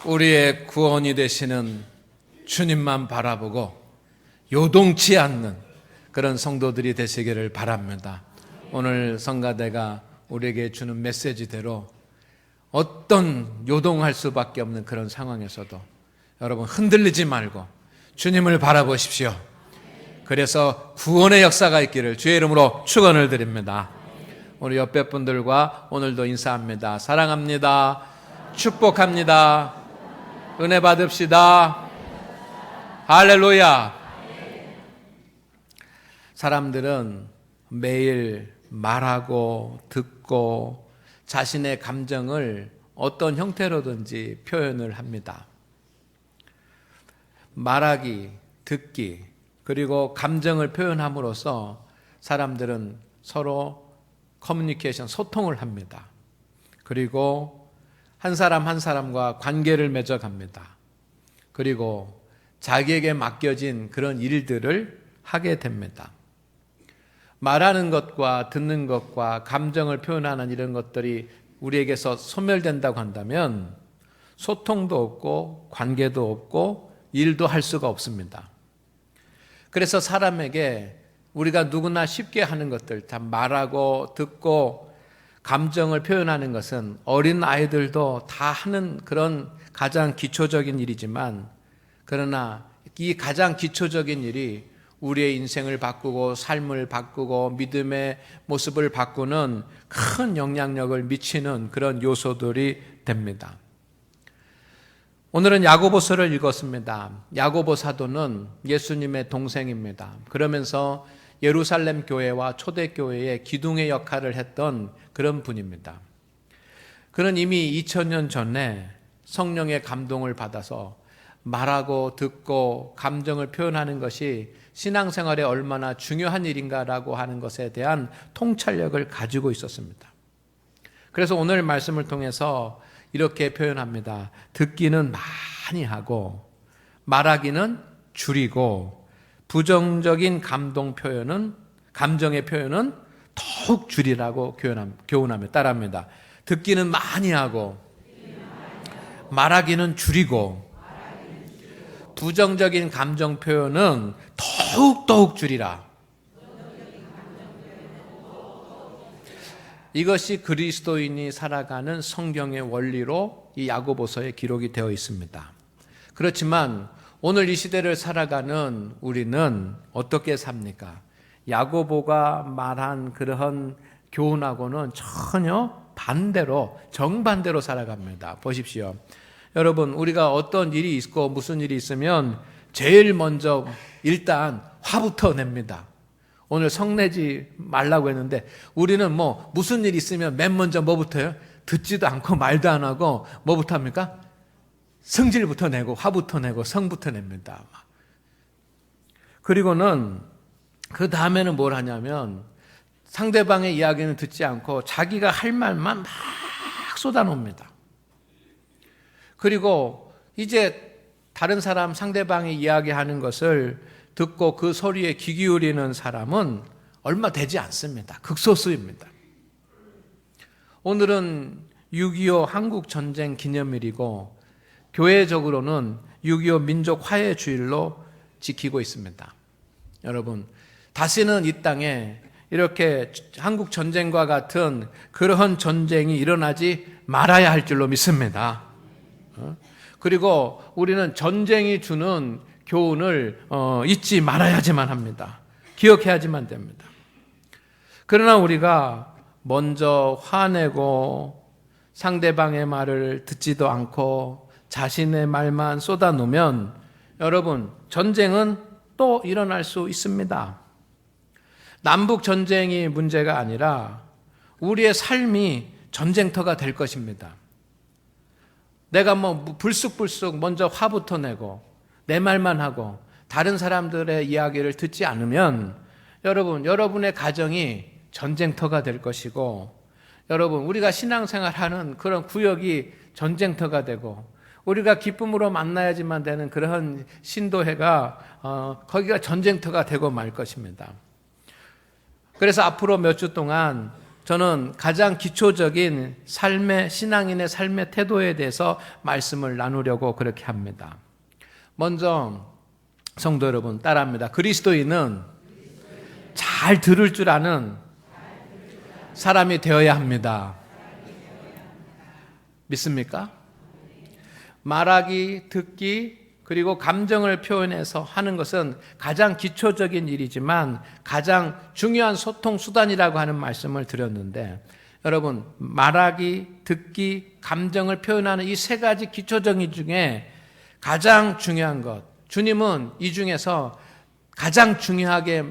우리의 구원이 되시는 주님만 바라보고 요동치 않는 그런 성도들이 되시기를 바랍니다. 오늘 성가대가 우리에게 주는 메시지대로 어떤 요동할 수밖에 없는 그런 상황에서도 여러분 흔들리지 말고 주님을 바라보십시오. 그래서 구원의 역사가 있기를 주의 이름으로 축원을 드립니다. 우리 옆에 분들과 오늘도 인사합니다. 사랑합니다. 축복합니다. 은혜 받읍시다. 할렐루야. 사람들은 매일 말하고 듣고 자신의 감정을 어떤 형태로든지 표현을 합니다. 말하기, 듣기, 그리고 감정을 표현함으로써 사람들은 서로 커뮤니케이션, 소통을 합니다. 그리고 한 사람 한 사람과 관계를 맺어갑니다. 그리고 자기에게 맡겨진 그런 일들을 하게 됩니다. 말하는 것과 듣는 것과 감정을 표현하는 이런 것들이 우리에게서 소멸된다고 한다면 소통도 없고 관계도 없고 일도 할 수가 없습니다. 그래서 사람에게 우리가 누구나 쉽게 하는 것들, 다 말하고 듣고 감정을 표현하는 것은 어린 아이들도 다 하는 그런 가장 기초적인 일이지만, 그러나 이 가장 기초적인 일이 우리의 인생을 바꾸고 삶을 바꾸고 믿음의 모습을 바꾸는 큰 영향력을 미치는 그런 요소들이 됩니다. 오늘은 야고보서를 읽었습니다. 야고보 사도는 예수님의 동생입니다. 그러면서 예루살렘 교회와 초대교회의 기둥의 역할을 했던 그런 분입니다. 그는 이미 2000년 전에 성령의 감동을 받아서 말하고 듣고 감정을 표현하는 것이 신앙생활에 얼마나 중요한 일인가라고 하는 것에 대한 통찰력을 가지고 있었습니다. 그래서 오늘 말씀을 통해서 이렇게 표현합니다. 듣기는 많이 하고 말하기는 줄이고 부정적인 감정의 표현은 더욱 줄이라고 교훈하며 따라합니다. 듣기는 많이 하고 말하기는 줄이고 부정적인 감정 표현은 더욱 줄이라. 이것이 그리스도인이 살아가는 성경의 원리로 이 야고보서에 기록이 되어 있습니다. 그렇지만 오늘 이 시대를 살아가는 우리는 어떻게 삽니까? 야고보가 말한 그러한 교훈하고는 전혀 정반대로 살아갑니다. 보십시오. 여러분, 우리가 어떤 일이 있고 무슨 일이 있으면 제일 먼저 일단 화부터 냅니다. 오늘 성내지 말라고 했는데 우리는 무슨 일 있으면 맨 먼저 뭐부터 해요? 듣지도 않고 말도 안 하고 뭐부터 합니까? 성질부터 내고 화부터 내고 성부터 냅니다. 그리고는 그 다음에는 뭘 하냐면 상대방의 이야기는 듣지 않고 자기가 할 말만 막 쏟아놓습니다. 그리고 이제 다른 사람 상대방이 이야기하는 것을 듣고 그 소리에 귀 기울이는 사람은 얼마 되지 않습니다. 극소수입니다. 오늘은 6.25 한국전쟁 기념일이고 교회적으로는 6.25 민족 화해 주일로 지키고 있습니다. 여러분, 다시는 이 땅에 이렇게 한국전쟁과 같은 그러한 전쟁이 일어나지 말아야 할 줄로 믿습니다. 그리고 우리는 전쟁이 주는 교훈을 잊지 말아야지만 합니다. 기억해야지만 됩니다. 그러나 우리가 먼저 화내고 상대방의 말을 듣지도 않고 자신의 말만 쏟아놓으면 여러분, 전쟁은 또 일어날 수 있습니다. 남북 전쟁이 문제가 아니라 우리의 삶이 전쟁터가 될 것입니다. 내가 불쑥불쑥 먼저 화부터 내고 내 말만 하고 다른 사람들의 이야기를 듣지 않으면 여러분의 가정이 전쟁터가 될 것이고, 여러분, 우리가 신앙생활하는 그런 구역이 전쟁터가 되고, 우리가 기쁨으로 만나야지만 되는 그런 신도회가 거기가 전쟁터가 되고 말 것입니다. 그래서 앞으로 몇 주 동안 저는 가장 기초적인 신앙인의 삶의 태도에 대해서 말씀을 나누려고 그렇게 합니다. 먼저 성도 여러분 따라합니다. 그리스도인은 잘 들을 줄 아는 사람이 되어야 합니다. 믿습니까? 말하기, 듣기, 그리고 감정을 표현해서 하는 것은 가장 기초적인 일이지만 가장 중요한 소통 수단이라고 하는 말씀을 드렸는데, 여러분 말하기, 듣기, 감정을 표현하는 이 세 가지 기초적인 중에 가장 중요한 것, 주님은 이 중에서 가장 중요하게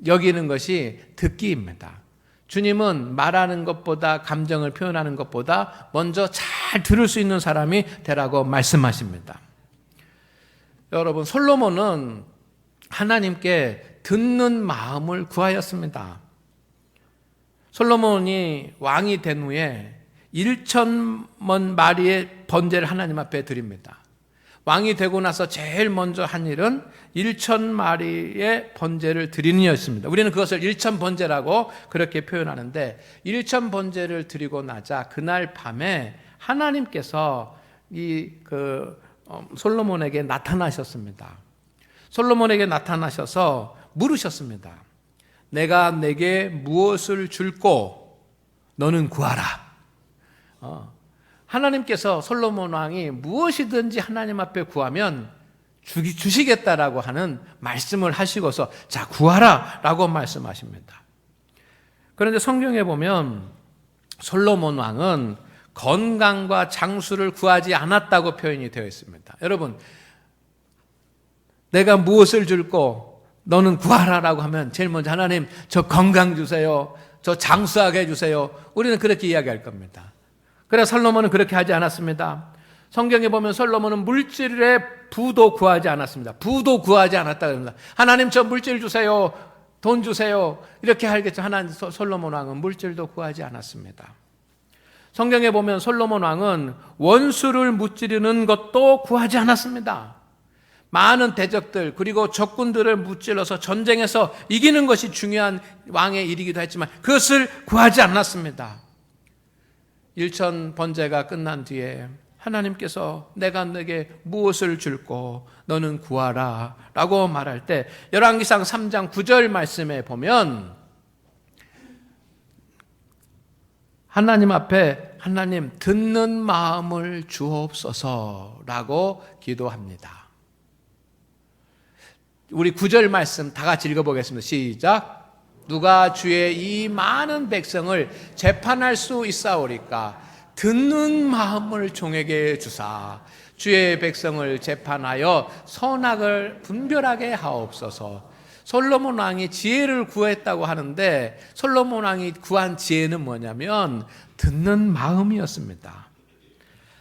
여기는 것이 듣기입니다. 주님은 말하는 것보다, 감정을 표현하는 것보다 먼저 잘 들을 수 있는 사람이 되라고 말씀하십니다. 여러분, 솔로몬은 하나님께 듣는 마음을 구하였습니다. 솔로몬이 왕이 된 후에 1,000만 마리의 번제를 하나님 앞에 드립니다. 왕이 되고 나서 제일 먼저 한 일은 1,000마리의 번제를 드리는 일이었습니다. 우리는 그것을 1,000번제라고 그렇게 표현하는데, 1,000번제를 드리고 나자 그날 밤에 하나님께서 솔로몬에게 나타나셨습니다. 솔로몬에게 나타나셔서 물으셨습니다. 내가 내게 무엇을 줄꼬 너는 구하라. 하나님께서 솔로몬 왕이 무엇이든지 하나님 앞에 구하면 주시겠다라고 하는 말씀을 하시고서 자, 구하라 라고 말씀하십니다. 그런데 성경에 보면 솔로몬 왕은 건강과 장수를 구하지 않았다고 표현이 되어 있습니다. 여러분, 내가 무엇을 줄꼬 너는 구하라 라고 하면 제일 먼저 하나님 저 건강 주세요, 저 장수하게 해주세요. 우리는 그렇게 이야기할 겁니다. 그래서 솔로몬은 그렇게 하지 않았습니다. 성경에 보면 솔로몬은 물질의 부도 구하지 않았습니다. 부도 구하지 않았다고 합니다. 하나님 저 물질 주세요, 돈 주세요, 이렇게 하겠죠. 솔로몬 왕은 물질도 구하지 않았습니다. 성경에 보면 솔로몬 왕은 원수를 무찌르는 것도 구하지 않았습니다. 많은 대적들 그리고 적군들을 무찔러서 전쟁에서 이기는 것이 중요한 왕의 일이기도 했지만 그것을 구하지 않았습니다. 1,000번제가 끝난 뒤에 하나님께서 내가 너에게 무엇을 줄꼬 너는 구하라 라고 말할 때, 열왕기상 3장 9절 말씀에 보면 하나님 앞에 하나님 듣는 마음을 주옵소서 라고 기도합니다. 우리 9절 말씀 다 같이 읽어보겠습니다. 시작. 누가 주의 이 많은 백성을 재판할 수 있사오리까? 듣는 마음을 종에게 주사 주의 백성을 재판하여 선악을 분별하게 하옵소서. 솔로몬 왕이 지혜를 구했다고 하는데 솔로몬 왕이 구한 지혜는 뭐냐면 듣는 마음이었습니다.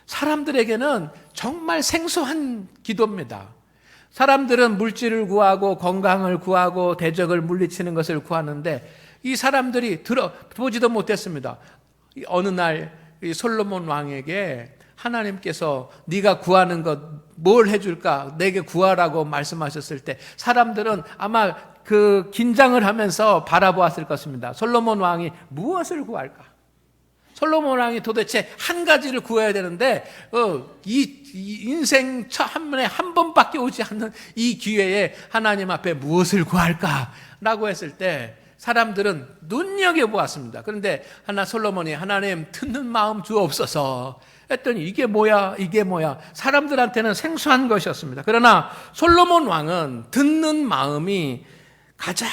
사람들에게는 정말 생소한 기도입니다. 사람들은 물질을 구하고 건강을 구하고 대적을 물리치는 것을 구하는데 이 사람들이 들어보지도 못했습니다. 어느 날 이 솔로몬 왕에게 하나님께서 네가 구하는 것 뭘 해줄까? 내게 구하라고 말씀하셨을 때 사람들은 아마 그 긴장을 하면서 바라보았을 것입니다. 솔로몬 왕이 무엇을 구할까? 솔로몬 왕이 도대체 한 가지를 구해야 되는데 이 인생 한 번밖에 오지 않는 이 기회에 하나님 앞에 무엇을 구할까라고 했을 때 사람들은 눈여겨보았습니다. 그런데 솔로몬이 하나님 듣는 마음 주옵소서 했더니 이게 뭐야? 사람들한테는 생소한 것이었습니다. 그러나 솔로몬 왕은 듣는 마음이 가장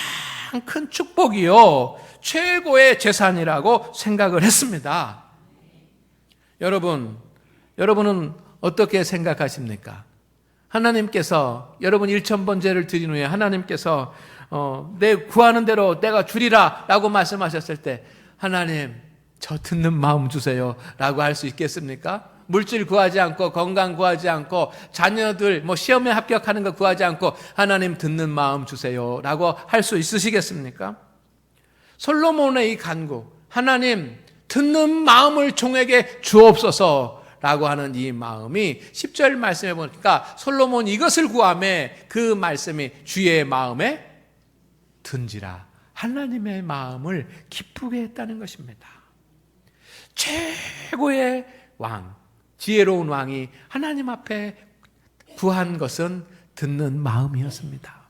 큰 축복이요 최고의 재산이라고 생각을 했습니다. 여러분은 어떻게 생각하십니까? 하나님께서 여러분 1,000번제를 드린 후에 하나님께서 내 구하는 대로 내가 주리라 라고 말씀하셨을 때 하나님 저 듣는 마음 주세요 라고 할 수 있겠습니까? 물질 구하지 않고 건강 구하지 않고 자녀들 시험에 합격하는 거 구하지 않고 하나님 듣는 마음 주세요 라고 할 수 있으시겠습니까? 솔로몬의 이 간구, 하나님 듣는 마음을 종에게 주옵소서 라고 하는 이 마음이 10절 말씀해 보니까 솔로몬이 이것을 구하매 그 말씀이 주의 마음에 든지라 하나님의 마음을 기쁘게 했다는 것입니다. 최고의 왕, 지혜로운 왕이 하나님 앞에 구한 것은 듣는 마음이었습니다.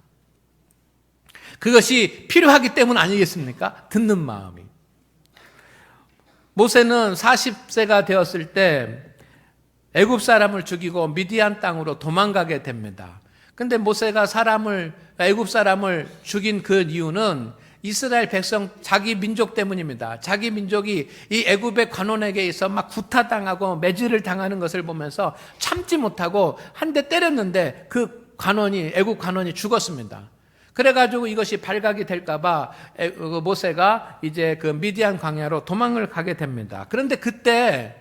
그것이 필요하기 때문 아니겠습니까? 듣는 마음이. 모세는 40세가 되었을 때 애굽 사람을 죽이고 미디안 땅으로 도망가게 됩니다. 근데 모세가 애굽 사람을 죽인 그 이유는 이스라엘 백성, 자기 민족 때문입니다. 자기 민족이 이 애굽의 관원에게 있어 막 구타당하고 매질을 당하는 것을 보면서 참지 못하고 한 대 때렸는데 그 애굽 관원이 죽었습니다. 그래가지고 이것이 발각이 될까봐 모세가 이제 그 미디안 광야로 도망을 가게 됩니다. 그런데 그때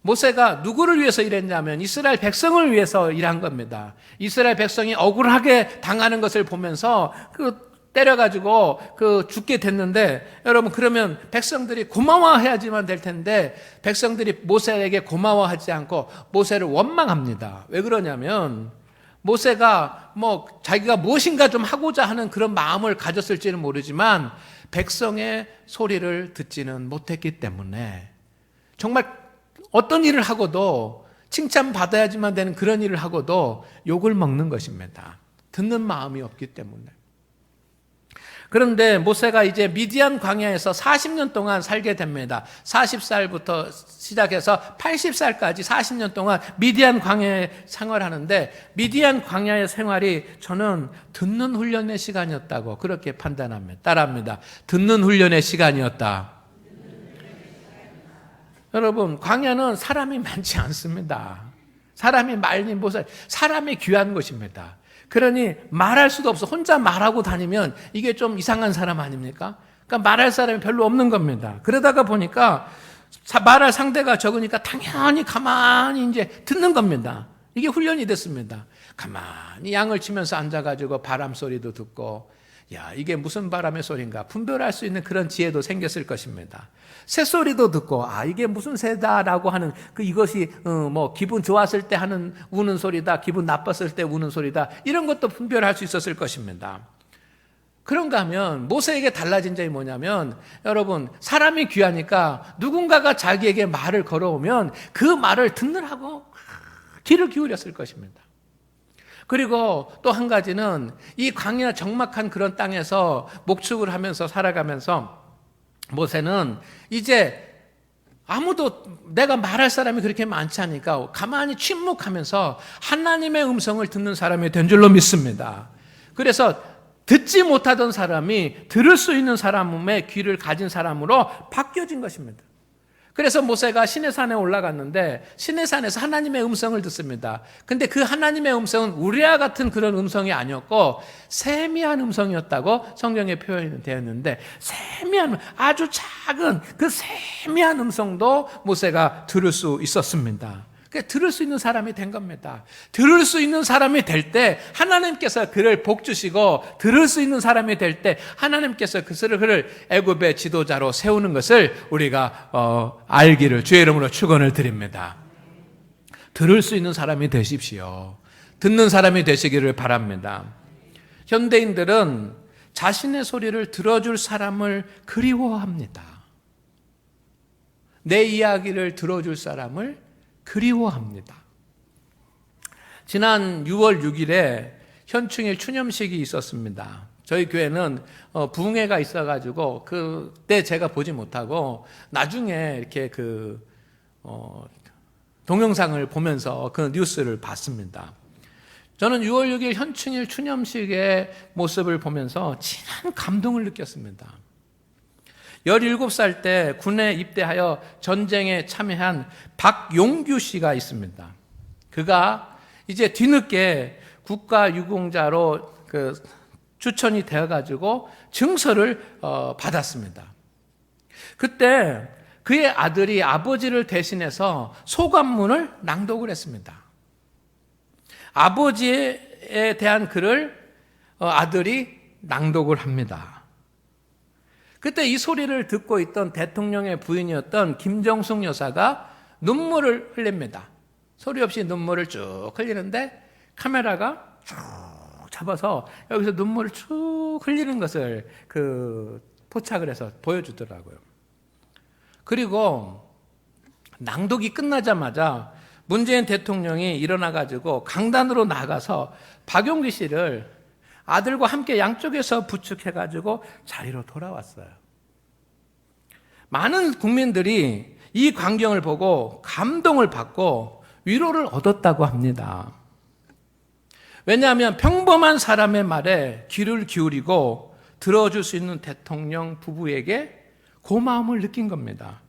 모세가 누구를 위해서 일했냐면 이스라엘 백성을 위해서 일한 겁니다. 이스라엘 백성이 억울하게 당하는 것을 보면서 때려가지고 죽게 됐는데, 여러분 그러면 백성들이 고마워해야지만 될 텐데 백성들이 모세에게 고마워하지 않고 모세를 원망합니다. 왜 그러냐면 모세가 자기가 무엇인가 좀 하고자 하는 그런 마음을 가졌을지는 모르지만 백성의 소리를 듣지는 못했기 때문에 정말 어떤 일을 하고도 칭찬받아야지만 되는 그런 일을 하고도 욕을 먹는 것입니다. 듣는 마음이 없기 때문에. 그런데 모세가 이제 미디안 광야에서 40년 동안 살게 됩니다. 40살부터 시작해서 80살까지 40년 동안 미디안 광야에 생활하는데, 미디안 광야의 생활이 저는 듣는 훈련의 시간이었다고 그렇게 판단합니다. 따라합니다. 듣는 훈련의 시간이었다. 여러분, 광야는 사람이 많지 않습니다. 사람이 많이 모세, 사람이 귀한 것입니다. 그러니 말할 수도 없어. 혼자 말하고 다니면 이게 좀 이상한 사람 아닙니까? 그러니까 말할 사람이 별로 없는 겁니다. 그러다가 보니까 말할 상대가 적으니까 당연히 가만히 이제 듣는 겁니다. 이게 훈련이 됐습니다. 가만히 양을 치면서 앉아가지고 바람 소리도 듣고, 야, 이게 무슨 바람의 소리인가 분별할 수 있는 그런 지혜도 생겼을 것입니다. 새소리도 듣고, 이게 무슨 새다라고 하는 이것이 기분 좋았을 때 하는 우는 소리다, 기분 나빴을 때 우는 소리다, 이런 것도 분별할 수 있었을 것입니다. 그런가 하면 모세에게 달라진 점이 뭐냐면, 여러분 사람이 귀하니까 누군가가 자기에게 말을 걸어오면 그 말을 듣느라고 귀를 기울였을 것입니다. 그리고 또 한 가지는 이 광야 적막한 그런 땅에서 목축을 하면서 살아가면서 모세는 이제 아무도 내가 말할 사람이 그렇게 많지 않으니까 가만히 침묵하면서 하나님의 음성을 듣는 사람이 된 줄로 믿습니다. 그래서 듣지 못하던 사람이 들을 수 있는 사람의 귀를 가진 사람으로 바뀌어진 것입니다. 그래서 모세가 시내산에 올라갔는데 시내산에서 하나님의 음성을 듣습니다. 근데 그 하나님의 음성은 우리와 같은 그런 음성이 아니었고 세미한 음성이었다고 성경에 표현이 되었는데, 세미한, 아주 작은 그 세미한 음성도 모세가 들을 수 있었습니다. 들을 수 있는 사람이 된 겁니다. 들을 수 있는 사람이 될 때 하나님께서 그를 복주시고, 들을 수 있는 사람이 될 때 하나님께서 그를 애굽의 지도자로 세우는 것을 우리가 알기를 주의 이름으로 축원을 드립니다. 들을 수 있는 사람이 되십시오. 듣는 사람이 되시기를 바랍니다. 현대인들은 자신의 소리를 들어줄 사람을 그리워합니다. 내 이야기를 들어줄 사람을 그리워합니다. 지난 6월 6일에 현충일 추념식이 있었습니다. 저희 교회는 부흥회가 있어가지고 그때 제가 보지 못하고 나중에 이렇게 동영상을 보면서 그 뉴스를 봤습니다. 저는 6월 6일 현충일 추념식의 모습을 보면서 진한 감동을 느꼈습니다. 17살 때 군에 입대하여 전쟁에 참여한 박용규 씨가 있습니다. 그가 이제 뒤늦게 국가유공자로 추천이 되어가지고 증서를 받았습니다. 그때 그의 아들이 아버지를 대신해서 소감문을 낭독을 했습니다. 아버지에 대한 글을 아들이 낭독을 합니다. 그때 이 소리를 듣고 있던 대통령의 부인이었던 김정숙 여사가 눈물을 흘립니다. 소리 없이 눈물을 쭉 흘리는데 카메라가 쭉 잡아서 여기서 눈물을 쭉 흘리는 것을 포착을 해서 보여주더라고요. 그리고 낭독이 끝나자마자 문재인 대통령이 일어나가지고 강단으로 나가서 박용기 씨를 아들과 함께 양쪽에서 부축해가지고 자리로 돌아왔어요. 많은 국민들이 이 광경을 보고 감동을 받고 위로를 얻었다고 합니다. 왜냐하면 평범한 사람의 말에 귀를 기울이고 들어줄 수 있는 대통령 부부에게 고마움을 느낀 겁니다.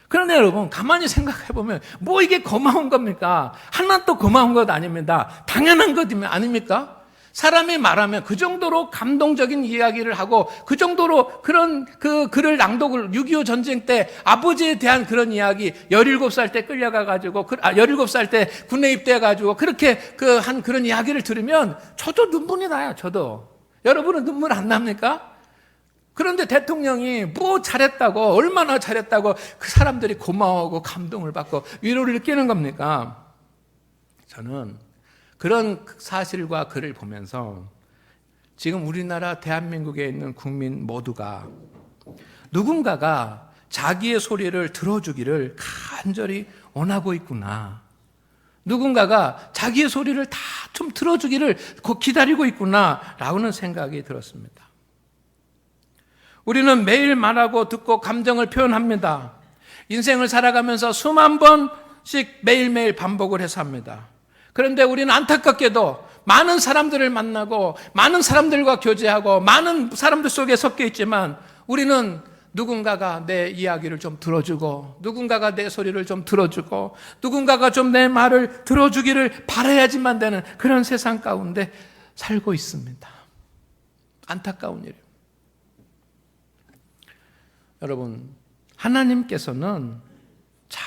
그런데 여러분 가만히 생각해 보면 뭐 이게 고마운 겁니까? 하나도 고마운 것 아닙니다. 당연한 것 아닙니까? 사람이 말하면 그 정도로 감동적인 이야기를 하고 그 정도로 그런 그 글을 낭독을 6.25 전쟁 때 아버지에 대한 그런 이야기 17살 때 끌려가가지고 17살 때 군에 입대해가지고 그렇게 한 그런 이야기를 들으면 저도 눈물이 나요. 저도. 여러분은 눈물 안 납니까? 그런데 대통령이 뭐 잘했다고 얼마나 잘했다고 그 사람들이 고마워하고 감동을 받고 위로를 느끼는 겁니까? 저는 그런 사실과 글을 보면서 지금 우리나라 대한민국에 있는 국민 모두가 누군가가 자기의 소리를 들어주기를 간절히 원하고 있구나. 누군가가 자기의 소리를 다 좀 들어주기를 기다리고 있구나라는 생각이 들었습니다. 우리는 매일 말하고 듣고 감정을 표현합니다. 인생을 살아가면서 수만 번씩 매일매일 반복을 해서 합니다. 그런데 우리는 안타깝게도 많은 사람들을 만나고 많은 사람들과 교제하고 많은 사람들 속에 섞여 있지만 우리는 누군가가 내 이야기를 좀 들어주고 누군가가 내 소리를 좀 들어주고 누군가가 좀 내 말을 들어주기를 바라야지만 되는 그런 세상 가운데 살고 있습니다. 안타까운 일이에요. 여러분, 하나님께서는 잘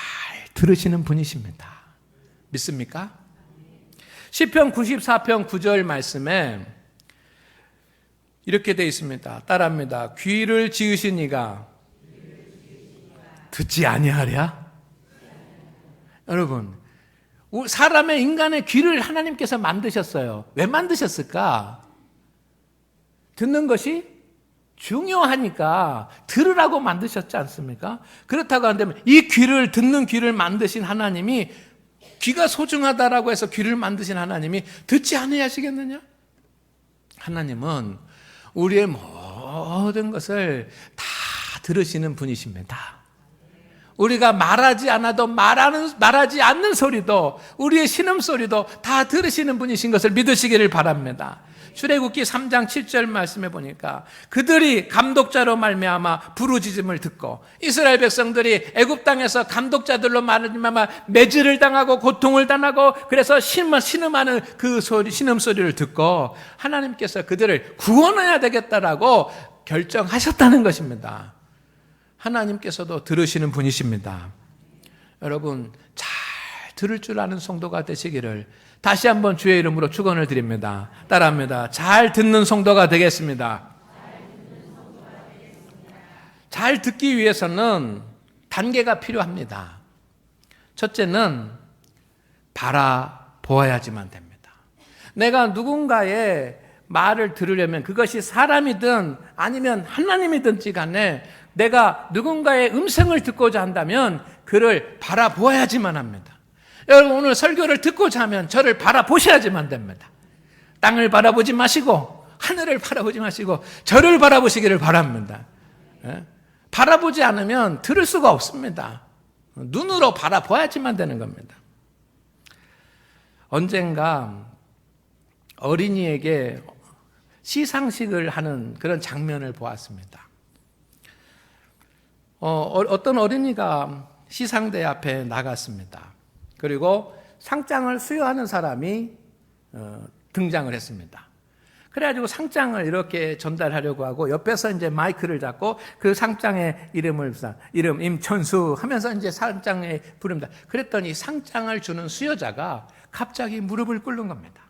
들으시는 분이십니다. 믿습니까? 시편 94편 9절 말씀에 이렇게 되어 있습니다. 따라합니다. 귀를 지으신 이가 듣지 아니하랴? 여러분, 사람의 인간의 귀를 하나님께서 만드셨어요. 왜 만드셨을까? 듣는 것이 중요하니까 들으라고 만드셨지 않습니까? 그렇다고 한다면 이 귀를 듣는 귀를 만드신 하나님이 귀가 소중하다라고 해서 귀를 만드신 하나님이 듣지 아니하시겠느냐? 하나님은 우리의 모든 것을 다 들으시는 분이십니다. 우리가 말하지 않아도 말하지 않는 소리도 우리의 신음소리도 다 들으시는 분이신 것을 믿으시기를 바랍니다. 출애굽기 3장 7절 말씀해 보니까 그들이 감독자로 말미암아 부르짖음을 듣고 이스라엘 백성들이 애굽 땅에서 감독자들로 말미암아 매질을 당하고 고통을 당하고 그래서 신음하는 그 소리 신음소리를 듣고 하나님께서 그들을 구원해야 되겠다라고 결정하셨다는 것입니다. 하나님께서도 들으시는 분이십니다. 여러분 잘 들을 줄 아는 성도가 되시기를 다시 한번 주의 이름으로 축원을 드립니다. 따라합니다. 잘 듣는 성도가 되겠습니다. 잘 듣기 위해서는 단계가 필요합니다. 첫째는 바라보아야지만 됩니다. 내가 누군가의 말을 들으려면 그것이 사람이든 아니면 하나님이든지 간에 내가 누군가의 음성을 듣고자 한다면 그를 바라보아야지만 합니다. 여러분 오늘 설교를 듣고자 하면 저를 바라보셔야지만 됩니다. 땅을 바라보지 마시고 하늘을 바라보지 마시고 저를 바라보시기를 바랍니다. 바라보지 않으면 들을 수가 없습니다. 눈으로 바라봐야지만 되는 겁니다. 언젠가 어린이에게 시상식을 하는 그런 장면을 보았습니다. 어떤 어린이가 시상대 앞에 나갔습니다. 그리고 상장을 수여하는 사람이 등장을 했습니다. 그래가지고 상장을 이렇게 전달하려고 하고 옆에서 이제 마이크를 잡고 그 상장의 이름 임천수 하면서 이제 상장에 부릅니다. 그랬더니 상장을 주는 수여자가 갑자기 무릎을 꿇는 겁니다.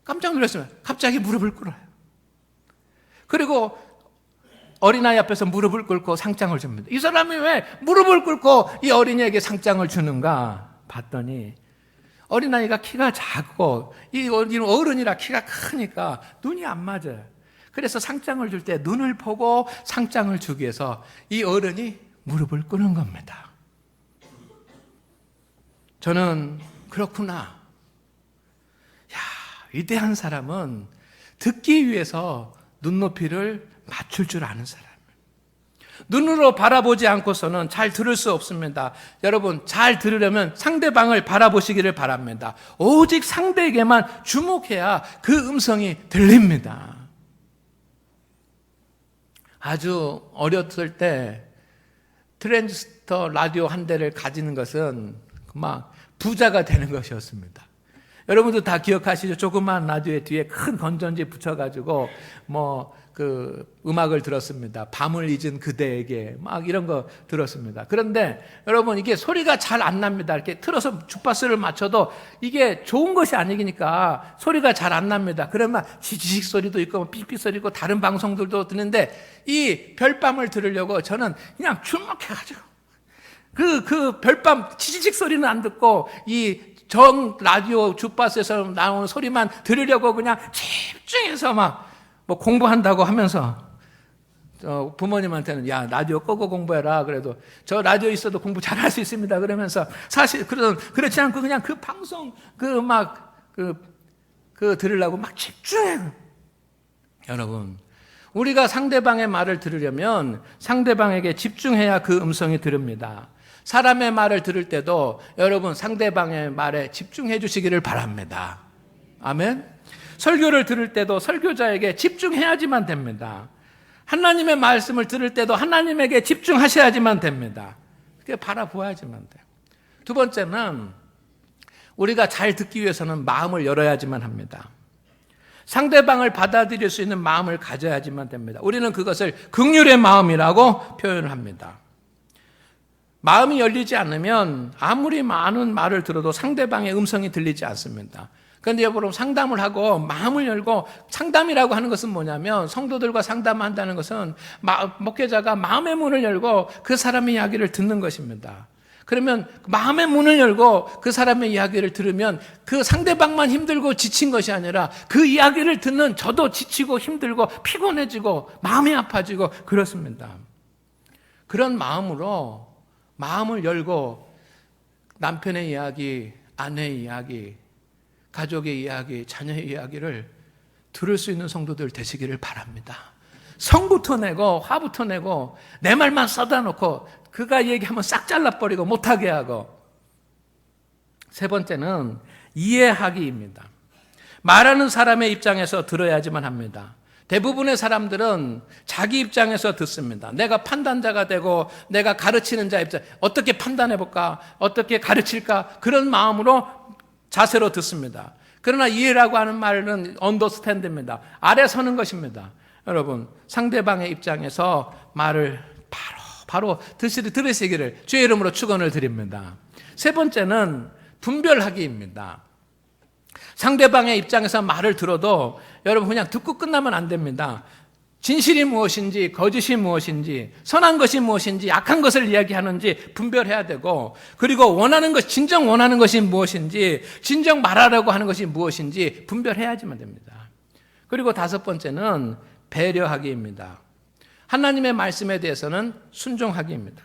깜짝 놀랐어요. 갑자기 무릎을 꿇어요. 그리고 어린아이 앞에서 무릎을 꿇고 상장을 줍니다. 이 사람이 왜 무릎을 꿇고 이 어린이에게 상장을 주는가 봤더니 어린아이가 키가 작고 이 어른이라 키가 크니까 눈이 안 맞아요. 그래서 상장을 줄 때 눈을 보고 상장을 주기 위해서 이 어른이 무릎을 꿇는 겁니다. 저는 그렇구나. 야, 위대한 사람은 듣기 위해서 눈높이를 맞출 줄 아는 사람. 눈으로 바라보지 않고서는 잘 들을 수 없습니다. 여러분, 잘 들으려면 상대방을 바라보시기를 바랍니다. 오직 상대에게만 주목해야 그 음성이 들립니다. 아주 어렸을 때 트랜지스터 라디오 한 대를 가지는 것은 막 부자가 되는 것이었습니다. 여러분도 다 기억하시죠? 조그만 라디오에 뒤에 큰 건전지 붙여가지고 음악을 들었습니다. 밤을 잊은 그대에게 막 이런 거 들었습니다. 그런데 여러분, 이게 소리가 잘 안 납니다. 이렇게 틀어서 주파수를 맞춰도 이게 좋은 것이 아니니까 소리가 잘 안 납니다. 그러면 지지직 소리도 있고 삐삐 소리 있고 다른 방송들도 듣는데 이 별밤을 들으려고 저는 그냥 주목해가지고 그 별밤 지지직 소리는 안 듣고 이 정 라디오 주파수에서 나오는 소리만 들으려고 그냥 집중해서 막 공부한다고 하면서 부모님한테는 야, 라디오 끄고 공부해라. 그래도 저 라디오 있어도 공부 잘할 수 있습니다. 그러면서 사실 그렇지 않고 그냥 그 방송 들으려고 막 집중해요. 여러분, 우리가 상대방의 말을 들으려면 상대방에게 집중해야 그 음성이 들립니다. 사람의 말을 들을 때도 여러분 상대방의 말에 집중해 주시기를 바랍니다. 아멘. 설교를 들을 때도 설교자에게 집중해야지만 됩니다. 하나님의 말씀을 들을 때도 하나님에게 집중하셔야지만 됩니다. 그게 바라보아야지만 돼요. 두 번째는 우리가 잘 듣기 위해서는 마음을 열어야지만 합니다. 상대방을 받아들일 수 있는 마음을 가져야지만 됩니다. 우리는 그것을 긍휼의 마음이라고 표현을 합니다. 마음이 열리지 않으면 아무리 많은 말을 들어도 상대방의 음성이 들리지 않습니다. 그런데 여러분, 상담을 하고 마음을 열고, 상담이라고 하는 것은 뭐냐면 성도들과 상담한다는 것은 목회자가 마음의 문을 열고 그 사람의 이야기를 듣는 것입니다. 그러면 마음의 문을 열고 그 사람의 이야기를 들으면 그 상대방만 힘들고 지친 것이 아니라 그 이야기를 듣는 저도 지치고 힘들고 피곤해지고 마음이 아파지고 그렇습니다. 그런 마음으로 마음을 열고 남편의 이야기, 아내의 이야기, 가족의 이야기, 자녀의 이야기를 들을 수 있는 성도들 되시기를 바랍니다. 성부터 내고 화부터 내고 내 말만 써다 놓고 그가 얘기하면 싹 잘라버리고 못하게 하고. 세 번째는 이해하기입니다. 말하는 사람의 입장에서 들어야지만 합니다. 대부분의 사람들은 자기 입장에서 듣습니다. 내가 판단자가 되고 내가 가르치는 자 입장, 어떻게 판단해볼까? 어떻게 가르칠까? 그런 마음으로 자세로 듣습니다. 그러나 이해라고 하는 말은 understand입니다. 아래 서는 것입니다. 여러분, 상대방의 입장에서 말을 바로 들으시기를 주의 이름으로 축원을 드립니다. 세 번째는 분별하기입니다. 상대방의 입장에서 말을 들어도 여러분 그냥 듣고 끝나면 안 됩니다. 진실이 무엇인지, 거짓이 무엇인지, 선한 것이 무엇인지, 악한 것을 이야기하는지 분별해야 되고, 그리고 진정 원하는 것이 무엇인지, 진정 말하려고 하는 것이 무엇인지 분별해야지만 됩니다. 그리고 다섯 번째는 배려하기입니다. 하나님의 말씀에 대해서는 순종하기입니다.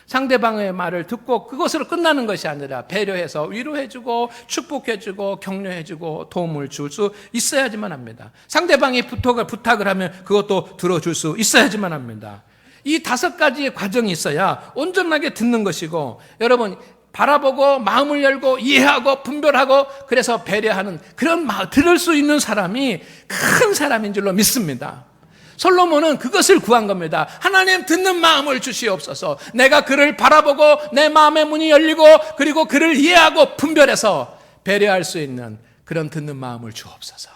상대방의 말을 듣고 그것으로 끝나는 것이 아니라 배려해서 위로해주고 축복해주고 격려해주고 도움을 줄 수 있어야지만 합니다. 상대방이 부탁을 하면 그것도 들어줄 수 있어야지만 합니다. 이 다섯 가지의 과정이 있어야 온전하게 듣는 것이고, 여러분 바라보고 마음을 열고 이해하고 분별하고 그래서 배려하는 그런 들을 수 있는 사람이 큰 사람인 줄로 믿습니다. 솔로몬은 그것을 구한 겁니다. 하나님, 듣는 마음을 주시옵소서. 내가 그를 바라보고 내 마음의 문이 열리고 그리고 그를 이해하고 분별해서 배려할 수 있는 그런 듣는 마음을 주옵소서.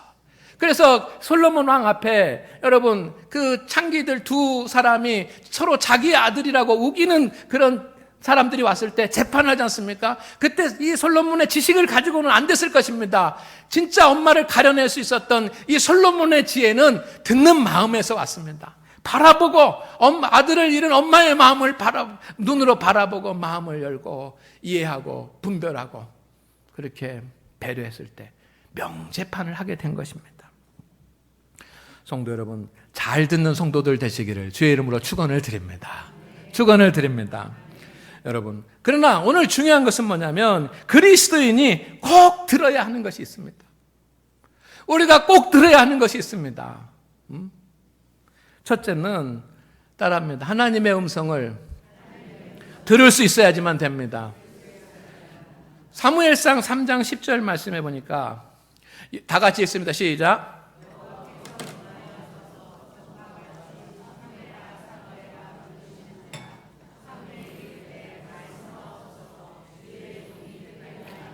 그래서 솔로몬 왕 앞에 여러분 그 창기들 두 사람이 서로 자기 아들이라고 우기는 그런 사람들이 왔을 때 재판하지 않습니까? 그때 이 솔로몬의 지식을 가지고는 안 됐을 것입니다. 진짜 엄마를 가려낼 수 있었던 이 솔로몬의 지혜는 듣는 마음에서 왔습니다. 바라보고 아들을 잃은 엄마의 마음을 눈으로 바라보고 마음을 열고 이해하고 분별하고 그렇게 배려했을 때 명재판을 하게 된 것입니다. 성도 여러분, 잘 듣는 성도들 되시기를 주의 이름으로 축원을 드립니다. 축원을 드립니다. 여러분, 그러나 오늘 중요한 것은 뭐냐면 그리스도인이 꼭 들어야 하는 것이 있습니다. 우리가 꼭 들어야 하는 것이 있습니다. 첫째는 따라합니다. 하나님의 음성을 들을 수 있어야지만 됩니다. 사무엘상 3장 10절 말씀해 보니까 다 같이 읽습니다. 시작.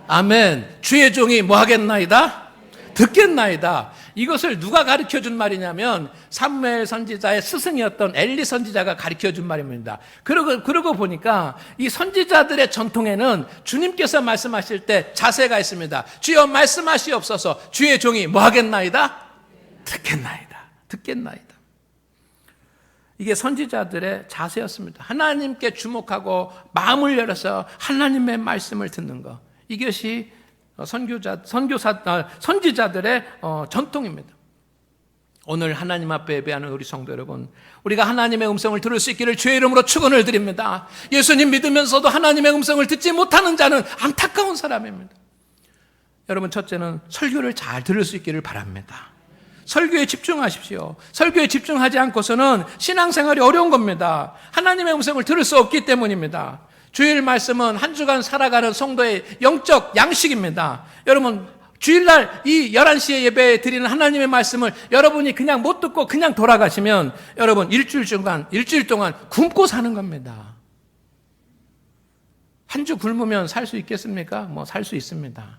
아멘. 주의 종이 뭐 하겠나이다? 듣겠나이다. 이것을 누가 가르쳐 준 말이냐면 사무엘 선지자의 스승이었던 엘리 선지자가 가르쳐 준 말입니다. 그러고 보니까 이 선지자들의 전통에는 주님께서 말씀하실 때 자세가 있습니다. 주여 말씀하시옵소서. 주의 종이 뭐 하겠나이다? 듣겠나이다. 듣겠나이다. 이게 선지자들의 자세였습니다. 하나님께 주목하고 마음을 열어서 하나님의 말씀을 듣는 것. 이것이 선지자들의 전통입니다. 오늘 하나님 앞에 예배하는 우리 성도 여러분, 우리가 하나님의 음성을 들을 수 있기를 주의 이름으로 축원을 드립니다. 예수님 믿으면서도 하나님의 음성을 듣지 못하는 자는 안타까운 사람입니다. 여러분, 첫째는 설교를 잘 들을 수 있기를 바랍니다. 설교에 집중하십시오. 설교에 집중하지 않고서는 신앙생활이 어려운 겁니다. 하나님의 음성을 들을 수 없기 때문입니다. 주일 말씀은 한 주간 살아가는 성도의 영적 양식입니다. 여러분, 주일날 이 11시에 예배 드리는 하나님의 말씀을 여러분이 그냥 못 듣고 그냥 돌아가시면 여러분 일주일 동안 굶고 사는 겁니다. 한 주 굶으면 살 수 있겠습니까? 뭐 살 수 있습니다.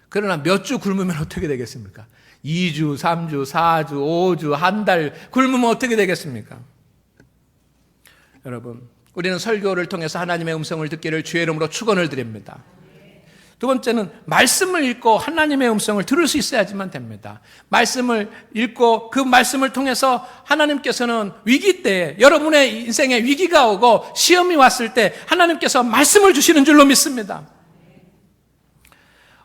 그러나 몇 주 굶으면 어떻게 되겠습니까? 2주, 3주, 4주, 5주, 한 달 굶으면 어떻게 되겠습니까? 여러분, 우리는 설교를 통해서 하나님의 음성을 듣기를 주의 이름으로 축원을 드립니다. 두 번째는 말씀을 읽고 하나님의 음성을 들을 수 있어야지만 됩니다. 말씀을 읽고 그 말씀을 통해서 하나님께서는 위기 때에, 여러분의 인생에 위기가 오고 시험이 왔을 때 하나님께서 말씀을 주시는 줄로 믿습니다.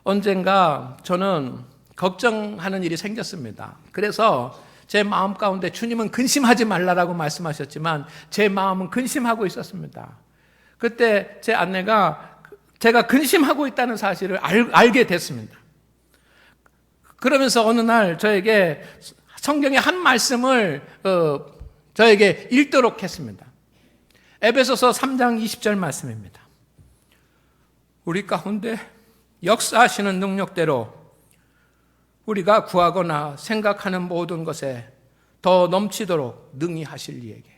언젠가 저는 걱정하는 일이 생겼습니다. 그래서 제 마음 가운데 주님은 근심하지 말라라고 말씀하셨지만 제 마음은 근심하고 있었습니다. 그때 제 아내가 제가 근심하고 있다는 사실을 알게 됐습니다. 그러면서 어느 날 저에게 성경의 한 말씀을 저에게 읽도록 했습니다. 에베소서 3장 20절 말씀입니다. 우리 가운데 역사하시는 능력대로 우리가 구하거나 생각하는 모든 것에 더 넘치도록 능히 하실 이에게.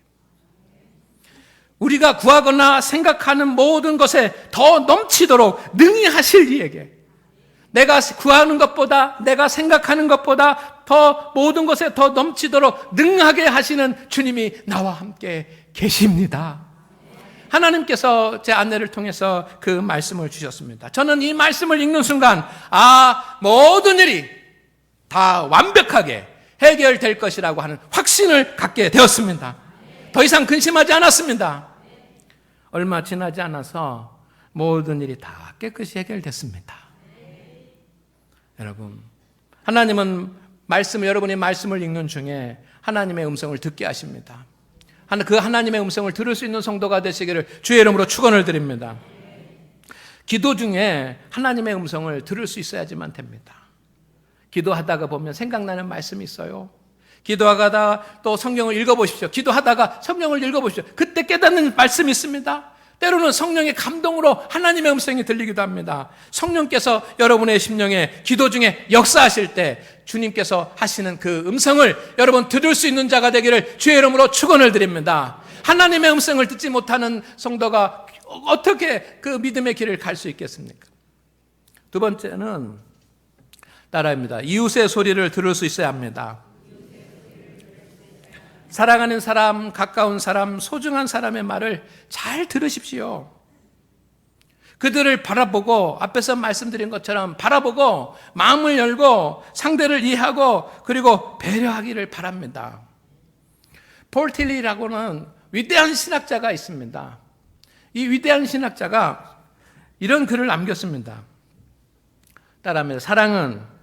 우리가 구하거나 생각하는 모든 것에 더 넘치도록 능히 하실 이에게. 내가 구하는 것보다, 내가 생각하는 것보다 더 모든 것에 더 넘치도록 능하게 하시는 주님이 나와 함께 계십니다. 하나님께서 제 아내를 통해서 그 말씀을 주셨습니다. 저는 이 말씀을 읽는 순간 모든 일이 다 완벽하게 해결될 것이라고 하는 확신을 갖게 되었습니다. 더 이상 근심하지 않았습니다. 얼마 지나지 않아서 모든 일이 다 깨끗이 해결됐습니다. 여러분, 하나님은 여러분이 말씀을 읽는 중에 하나님의 음성을 듣게 하십니다. 그 하나님의 음성을 들을 수 있는 성도가 되시기를 주의 이름으로 축원을 드립니다. 기도 중에 하나님의 음성을 들을 수 있어야지만 됩니다. 기도하다가 보면 생각나는 말씀이 있어요. 기도하다가 또 성경을 읽어보십시오. 기도하다가 성경을 읽어보십시오. 그때 깨닫는 말씀이 있습니다. 때로는 성령의 감동으로 하나님의 음성이 들리기도 합니다. 성령께서 여러분의 심령에 기도 중에 역사하실 때 주님께서 하시는 그 음성을 여러분 들을 수 있는 자가 되기를 주의 이름으로 축원을 드립니다. 하나님의 음성을 듣지 못하는 성도가 어떻게 그 믿음의 길을 갈 수 있겠습니까? 두 번째는 따라합니다. 이웃의 소리를 들을 수 있어야 합니다. 사랑하는 사람, 가까운 사람, 소중한 사람의 말을 잘 들으십시오. 그들을 바라보고 앞에서 말씀드린 것처럼 바라보고 마음을 열고 상대를 이해하고 그리고 배려하기를 바랍니다. 폴 틸리라고는 위대한 신학자가 있습니다. 이 위대한 신학자가 이런 글을 남겼습니다. 따라합니다. 사랑은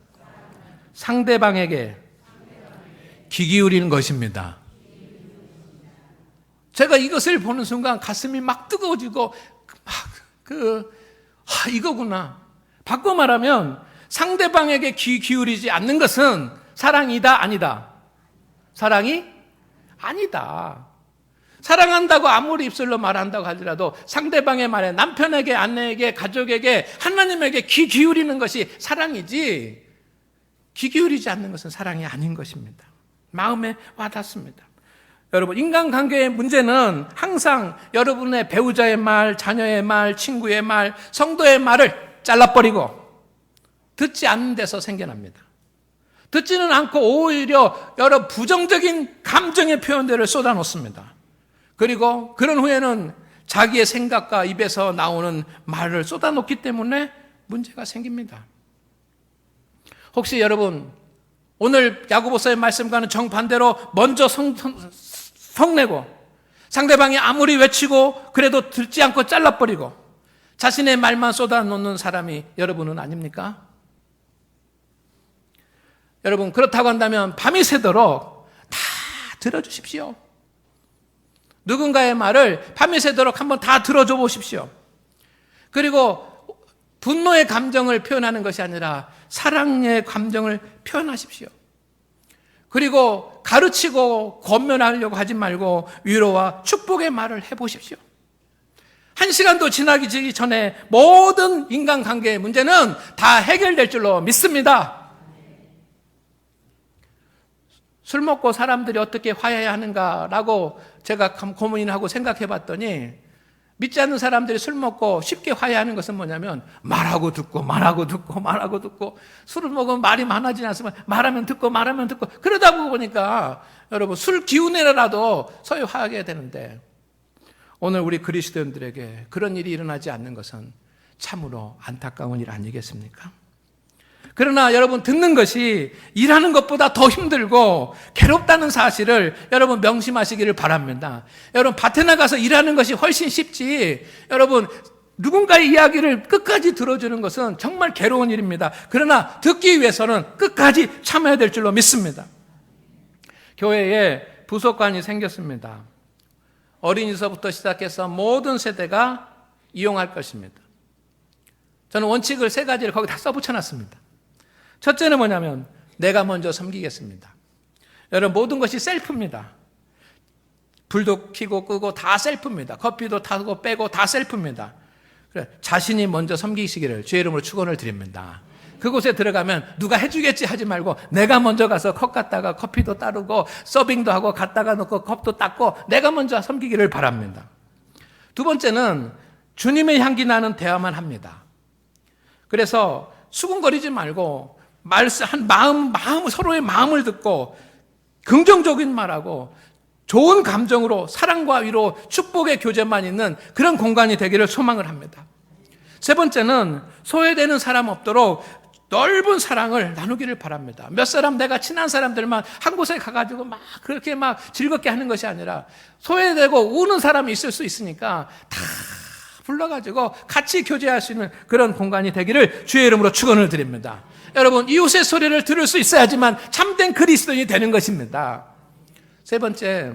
상대방에게 귀 기울이는 것입니다. 제가 이것을 보는 순간 가슴이 막 뜨거워지고 이거구나. 바꿔 말하면 상대방에게 귀 기울이지 않는 것은 사랑이다, 아니다? 사랑이 아니다. 사랑한다고 아무리 입술로 말한다고 하더라도 상대방의 말에, 남편에게, 아내에게, 가족에게, 하나님에게 귀 기울이는 것이 사랑이지, 귀 기울이지 않는 것은 사랑이 아닌 것입니다. 마음에 와닿습니다. 여러분, 인간관계의 문제는 항상 여러분의 배우자의 말, 자녀의 말, 친구의 말, 성도의 말을 잘라버리고 듣지 않는 데서 생겨납니다. 듣지는 않고 오히려 여러 부정적인 감정의 표현들을 쏟아놓습니다. 그리고 그런 후에는 자기의 생각과 입에서 나오는 말을 쏟아놓기 때문에 문제가 생깁니다. 혹시 여러분, 오늘 야고보서의 말씀과는 정반대로 먼저 성내고 상대방이 아무리 외치고 그래도 듣지 않고 잘라버리고 자신의 말만 쏟아놓는 사람이 여러분은 아닙니까? 여러분, 그렇다고 한다면 밤이 새도록 다 들어주십시오. 누군가의 말을 밤이 새도록 한번 다 들어줘 보십시오. 그리고 분노의 감정을 표현하는 것이 아니라 사랑의 감정을 표현하십시오. 그리고 가르치고 권면하려고 하지 말고 위로와 축복의 말을 해보십시오. 1시간도 지나기 전에 모든 인간관계의 문제는 다 해결될 줄로 믿습니다. 술 먹고 사람들이 어떻게 화해해야 하는가라고 제가 고민하고 생각해 봤더니, 믿지 않는 사람들이 술 먹고 쉽게 화해하는 것은 뭐냐면 말하고 듣고 말하고 듣고 말하고 듣고, 술을 먹으면 말이 많아지지 않습니까? 말하면 듣고 말하면 듣고, 그러다 보니까 여러분 술 기운이라도 서로 화하게 되는데, 오늘 우리 그리스도인들에게 그런 일이 일어나지 않는 것은 참으로 안타까운 일 아니겠습니까? 그러나 여러분, 듣는 것이 일하는 것보다 더 힘들고 괴롭다는 사실을 여러분 명심하시기를 바랍니다. 여러분, 밭에 나가서 일하는 것이 훨씬 쉽지, 여러분 누군가의 이야기를 끝까지 들어주는 것은 정말 괴로운 일입니다. 그러나 듣기 위해서는 끝까지 참아야 될 줄로 믿습니다. 교회에 부속관이 생겼습니다. 어린이서부터 시작해서 모든 세대가 이용할 것입니다. 저는 원칙을 3가지를 거기 다 써붙여놨습니다. 첫째는 뭐냐면 내가 먼저 섬기겠습니다. 여러분, 모든 것이 셀프입니다. 불도 켜고 끄고 다 셀프입니다. 커피도 타고 빼고 다 셀프입니다. 그래, 자신이 먼저 섬기시기를 주의 이름으로 축원을 드립니다. 그곳에 들어가면 누가 해주겠지 하지 말고 내가 먼저 가서 컵 갖다가 커피도 따르고 서빙도 하고 갖다가 놓고 컵도 닦고 내가 먼저 섬기기를 바랍니다. 두 번째는 주님의 향기 나는 대화만 합니다. 그래서 수군거리지 말고 마음 서로의 마음을 듣고 긍정적인 말하고 좋은 감정으로 사랑과 위로, 축복의 교제만 있는 그런 공간이 되기를 소망을 합니다. 세 번째는 소외되는 사람 없도록 넓은 사랑을 나누기를 바랍니다. 몇 사람, 내가 친한 사람들만 한 곳에 가가지고 그렇게 즐겁게 하는 것이 아니라, 소외되고 우는 사람이 있을 수 있으니까 다 불러가지고 같이 교제할 수 있는 그런 공간이 되기를 주의 이름으로 축원을 드립니다. 여러분, 이웃의 소리를 들을 수 있어야지만 참된 그리스도인이 되는 것입니다. 세 번째,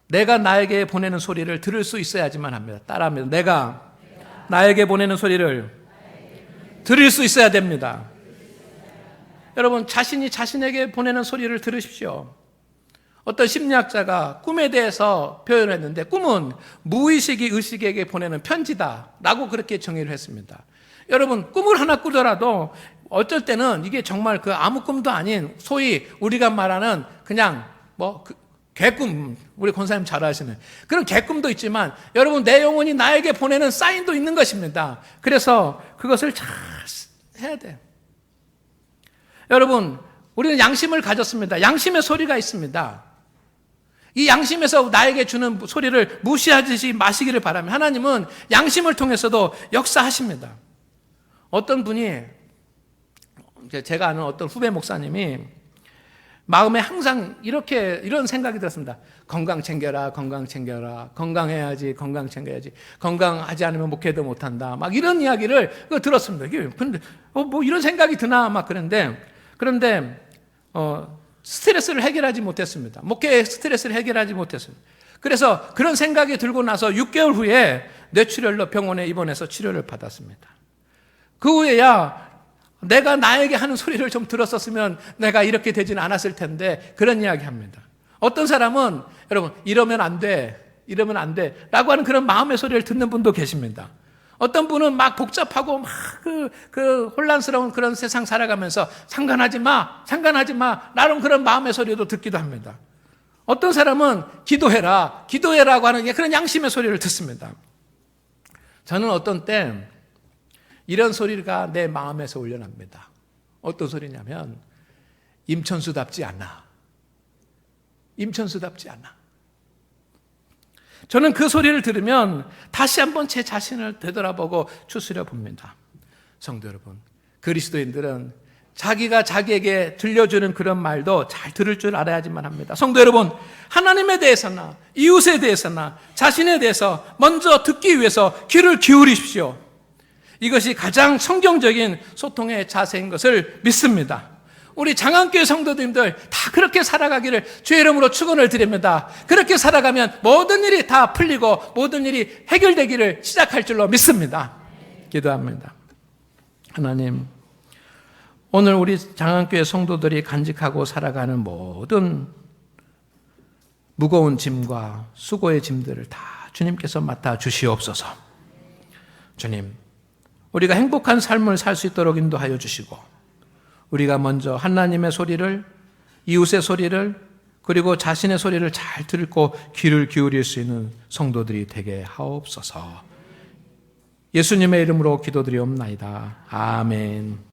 내가 나에게 보내는 소리를 들을 수 있어야지만 합니다. 따라합니다. 내가 나에게 보내는 소리를 들을 수 있어야 됩니다. 여러분, 자신이 자신에게 보내는 소리를 들으십시오. 어떤 심리학자가 꿈에 대해서 표현했는데, 꿈은 무의식이 의식에게 보내는 편지다라고 그렇게 정의를 했습니다. 여러분, 꿈을 하나 꾸더라도 어쩔 때는 이게 정말 아무 꿈도 아닌, 소위 우리가 말하는 그냥 개꿈, 우리 권사님 잘 아시는 그런 개꿈도 있지만, 여러분, 내 영혼이 나에게 보내는 사인도 있는 것입니다. 그래서 그것을 잘 해야 돼요. 여러분, 우리는 양심을 가졌습니다. 양심의 소리가 있습니다. 이 양심에서 나에게 주는 소리를 무시하지 마시기를 바랍니다. 하나님은 양심을 통해서도 역사하십니다. 어떤 분이, 제가 아는 어떤 후배 목사님이 마음에 항상 이런 생각이 들었습니다. 건강 챙겨라, 건강 챙겨라, 건강해야지, 건강 챙겨야지, 건강하지 않으면 목회도 못한다, 이런 이야기를 들었습니다. 근데 이런 생각이 드나 그런데 스트레스를 해결하지 못했습니다. 목회의 스트레스를 해결하지 못했습니다. 그래서 그런 생각이 들고 나서 6개월 후에 뇌출혈로 병원에 입원해서 치료를 받았습니다. 그 후에야 내가 나에게 하는 소리를 좀 들었었으면 내가 이렇게 되지는 않았을 텐데 그런 이야기 합니다. 어떤 사람은 여러분 이러면 안 돼, 이러면 안 돼 라고 하는 그런 마음의 소리를 듣는 분도 계십니다. 어떤 분은 막 복잡하고 막 그 혼란스러운 그런 세상 살아가면서 상관하지 마 라는 그런 마음의 소리도 듣기도 합니다. 어떤 사람은 기도해라고 하는 그런 양심의 소리를 듣습니다. 저는 어떤 때 이런 소리가 내 마음에서 울려납니다. 어떤 소리냐면 임천수답지 않아. 저는 그 소리를 들으면 다시 한번 제 자신을 되돌아보고 추스려 봅니다. 성도 여러분, 그리스도인들은 자기가 자기에게 들려주는 그런 말도 잘 들을 줄 알아야지만 합니다. 성도 여러분, 하나님에 대해서나 이웃에 대해서나 자신에 대해서 먼저 듣기 위해서 귀를 기울이십시오. 이것이 가장 성경적인 소통의 자세인 것을 믿습니다. 우리 장안교회 성도님들 다 그렇게 살아가기를 주의 이름으로 축원을 드립니다. 그렇게 살아가면 모든 일이 다 풀리고 모든 일이 해결되기를 시작할 줄로 믿습니다. 기도합니다. 하나님, 오늘 우리 장안교회 성도들이 간직하고 살아가는 모든 무거운 짐과 수고의 짐들을 다 주님께서 맡아 주시옵소서. 주님, 우리가 행복한 삶을 살 수 있도록 인도하여 주시고 우리가 먼저 하나님의 소리를, 이웃의 소리를, 그리고 자신의 소리를 잘 듣고 귀를 기울일 수 있는 성도들이 되게 하옵소서. 예수님의 이름으로 기도드리옵나이다. 아멘.